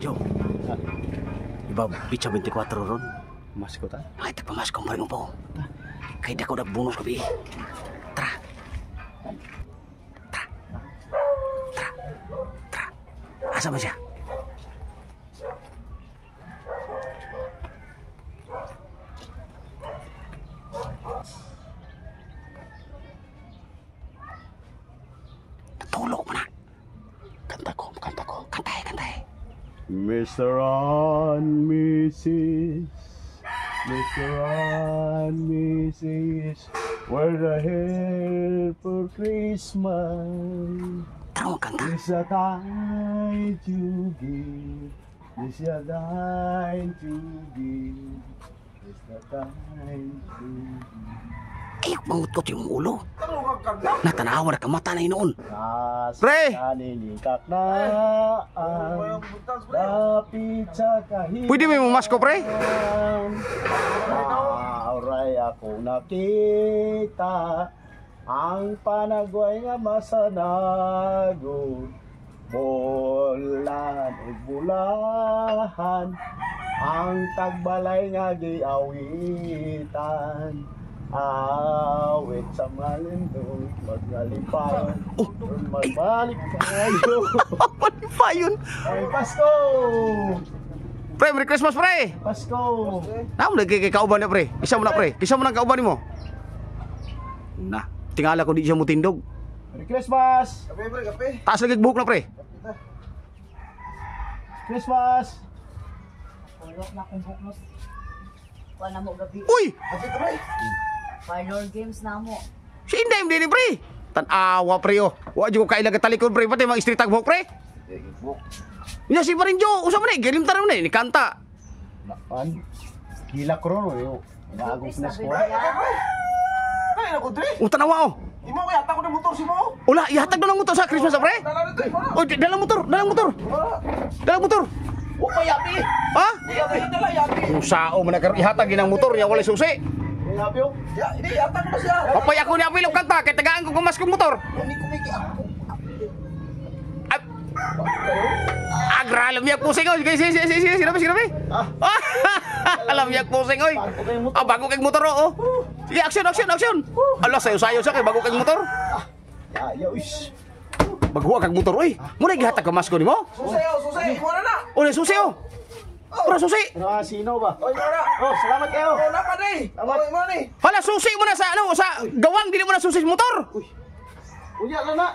Yo. Iba bicha 24 ron. Masko ta? Ay, tagpamas kong paring po. Kaya di ako nagbunol kabi. Tara. Tara. Tara. Tara. Asa ba siya? Natulog mo na. Kanta ko. Kantay. Mr. and Mrs. Mr. and Mrs. We're here for Christmas. Tara mo kanta. It's a time to give. It's a time to give. It's a time to give. Ay, mangutot yung ulo. Natanawa na kamata na inoon. Pre! Pwede mo yung masko, pre? Auray ako nakita ang panagway nga masanagod. Bulan o bulahan ang tagbalay nga giawitan. Awit sa malindong maglalipayon. Magbalik-bayon. Malipayon. Ay, Pasko! Pre, Merry Christmas, pre! Pasko! Naam, nagkikauban na, pre. Isa mo na, pre. Isa mo na kauban mo. Na, tingala ko di siya mo tindog. Merry Christmas! Kape, pre, kape. Taas lagi buhok na, pre. Christmas! Tulog na kong buknos. Kuha na mo gabi. Uy! Kape, pre. Final games na mo. Si Inday, hindi, pre. Tanawa, pre, oh. Wa dyan ko kailaga talikod, pre. Pati mga street tag buhok, pre. Nya si Parinjo, usap mo na, gilim tayo na, ni kanta. Napan? Gila ko ron, yung bagong sinas ko. Ay, naku, pre. Tanawa, oh. Di mo kaya takot ng motor si mo. Ula, ihatag na ng motor sa Christmas, pre. Oh, dalang motor. Dalang motor. O, mayati. Ha? Di yata hidala, yati. Kung sao man ihatag ng motor niya, wala susi. Happy yung? Ya, hindi, yata ko na siya. Papay ako ni Apilog kanta, kaya tagaan ko kumas kong motor. Hindi ko may ako. Alam niya pusing, oy. Sinabi. Alam niya pusing, oy. Bago kayong motor, oh. Sige, action. Ala, sayo-sayo siya kay bago kayong motor. Ya, uish. Bago kang motor, oy. Muna gihatag ka masko nimo. Susi, mo na na. Ole, susi, oh. Pura susi. Sino ba? Oy, mo na. Oh, salamat kayo. O, napa na eh. Oy, mo na eh. Hala, susi mo na sa gawang, dili mo na susi sa motor. Uya lang na.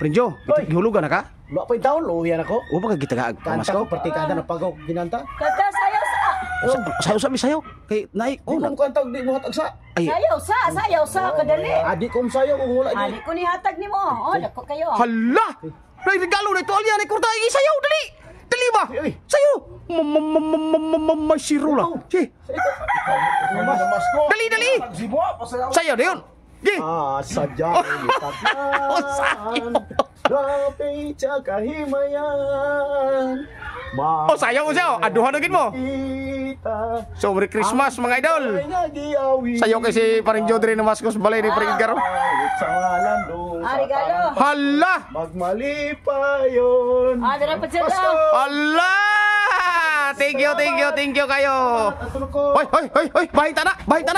Prinjo, gihulugan na ka? Wala pa yung taon, luyan ako. O ba ka kita ka Kanta masko? ko, partikada na pagaw, ginanta. Kata sayaw sa. Sayo. Kay naik. Di mo kanta, di mo hatag sa. Ay, Sayaw sa kadali. Adik ko sayo kung wala Ani ko ni hatag nimo. Oh, dako kayo. hala! Nay regalo na ito alya ni kurta isayaw dali. Dali ba? Sayo. May siro lang. Si. Dali. Si mo, pasayaw. Sayo na yun. Gi. Sadya ulitak na. Lapit sa kahimayan. Oh, sayo ko siya. Aduhan agad mo. So, Merry Christmas mga idol. Sayo kay si Parinjo diri na maskos balay ni Paringgar. Regalo. Hala! Magmalipayon. Dara pa siya. Hala! Thank you kayo. Hoy, bahita na. Bahita.